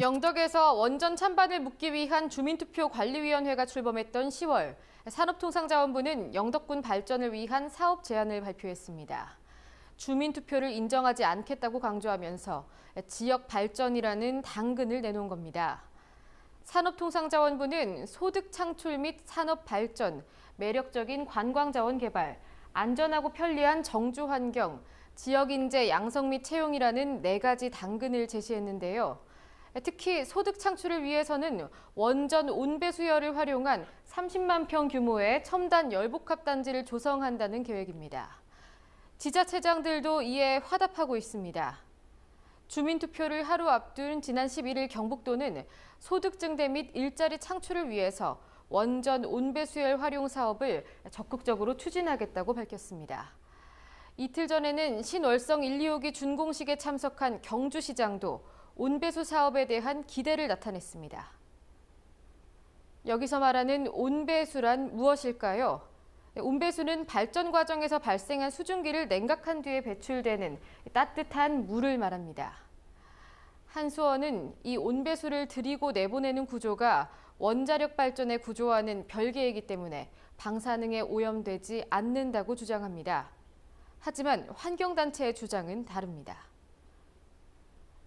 영덕에서 원전 찬반을 묻기 위한 주민투표관리위원회가 출범했던 10월, 산업통상자원부는 영덕군 발전을 위한 사업 제안을 발표했습니다. 주민투표를 인정하지 않겠다고 강조하면서 지역 발전이라는 당근을 내놓은 겁니다. 산업통상자원부는 소득 창출 및 산업 발전, 매력적인 관광자원 개발, 안전하고 편리한 정주 환경, 지역 인재 양성 및 채용이라는 4가지 당근을 제시했는데요. 특히 소득 창출을 위해서는 원전 온배수열을 활용한 30만 평 규모의 첨단 열복합 단지를 조성한다는 계획입니다. 지자체장들도 이에 화답하고 있습니다. 주민투표를 하루 앞둔 지난 11일 경북도는 소득 증대 및 일자리 창출을 위해서 원전 온배수열 활용 사업을 적극적으로 추진하겠다고 밝혔습니다. 이틀 전에는 신월성 1, 2호기 준공식에 참석한 경주시장도 온배수 사업에 대한 기대를 나타냈습니다. 여기서 말하는 온배수란 무엇일까요? 온배수는 발전 과정에서 발생한 수증기를 냉각한 뒤에 배출되는 따뜻한 물을 말합니다. 한수원은 이 온배수를 들이고 내보내는 구조가 원자력 발전의 구조와는 별개이기 때문에 방사능에 오염되지 않는다고 주장합니다. 하지만 환경단체의 주장은 다릅니다.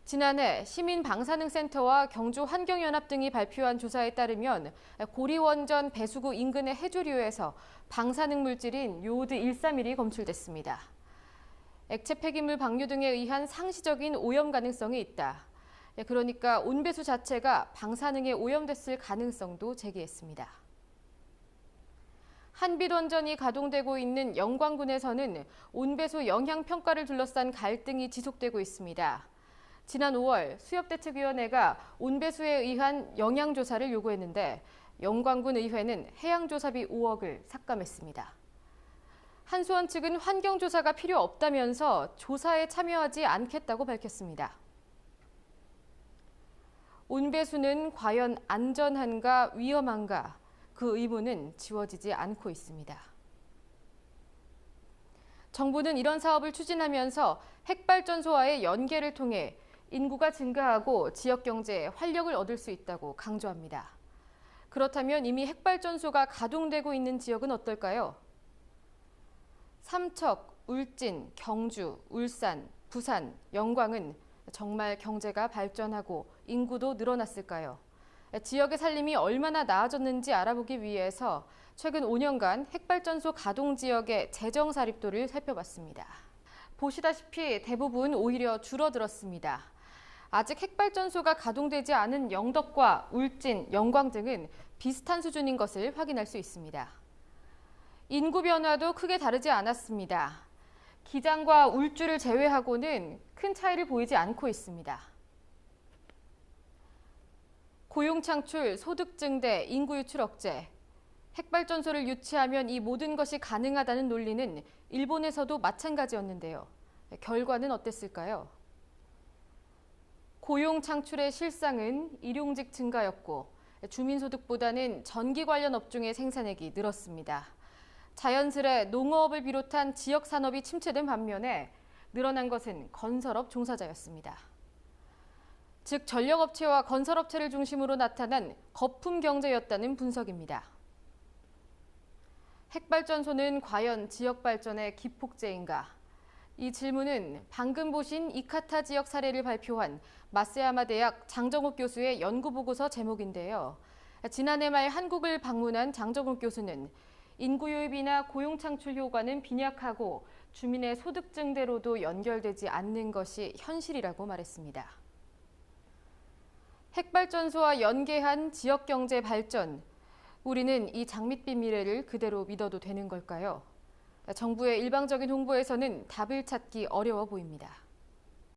지난해 시민방사능센터와 경주환경연합 등이 발표한 조사에 따르면 고리원전 배수구 인근의 해조류에서 방사능 물질인 요오드 131이 검출됐습니다. 액체 폐기물 방류 등에 의한 상시적인 오염 가능성이 있다. 그러니까 온배수 자체가 방사능에 오염됐을 가능성도 제기했습니다. 한빛원전이 가동되고 있는 영광군에서는 온배수 영향평가를 둘러싼 갈등이 지속되고 있습니다. 지난 5월 수협대책위원회가 온배수에 의한 영향조사를 요구했는데 영광군 의회는 해양조사비 5억을 삭감했습니다. 한수원 측은 환경조사가 필요 없다면서 조사에 참여하지 않겠다고 밝혔습니다. 온배수는 과연 안전한가 위험한가 그 의문은 지워지지 않고 있습니다. 정부는 이런 사업을 추진하면서 핵발전소와의 연계를 통해 인구가 증가하고 지역 경제에 활력을 얻을 수 있다고 강조합니다. 그렇다면 이미 핵발전소가 가동되고 있는 지역은 어떨까요? 삼척, 울진, 경주, 울산, 부산, 영광은 정말 경제가 발전하고 인구도 늘어났을까요? 지역의 살림이 얼마나 나아졌는지 알아보기 위해서 최근 5년간 핵발전소 가동 지역의 재정 사립도를 살펴봤습니다. 보시다시피 대부분 오히려 줄어들었습니다. 아직 핵발전소가 가동되지 않은 영덕과 울진, 영광 등은 비슷한 수준인 것을 확인할 수 있습니다. 인구 변화도 크게 다르지 않았습니다. 기장과 울주를 제외하고는 큰 차이를 보이지 않고 있습니다. 고용 창출, 소득 증대, 인구 유출 억제. 핵발전소를 유치하면 이 모든 것이 가능하다는 논리는 일본에서도 마찬가지였는데요. 결과는 어땠을까요? 고용 창출의 실상은 일용직 증가였고 주민소득보다는 전기 관련 업종의 생산액이 늘었습니다. 자연스레 농어업을 비롯한 지역 산업이 침체된 반면에 늘어난 것은 건설업 종사자였습니다. 즉 전력업체와 건설업체를 중심으로 나타난 거품 경제였다는 분석입니다. 핵발전소는 과연 지역 발전의 기폭제인가? 이 질문은 방금 보신 이카타 지역 사례를 발표한 마쓰야마 대학 장정욱 교수의 연구보고서 제목인데요. 지난해 말 한국을 방문한 장정욱 교수는 인구 유입이나 고용 창출 효과는 빈약하고 주민의 소득 증대로도 연결되지 않는 것이 현실이라고 말했습니다. 핵발전소와 연계한 지역 경제 발전, 우리는 이 장밋빛 미래를 그대로 믿어도 되는 걸까요? 정부의 일방적인 홍보에서는 답을 찾기 어려워 보입니다.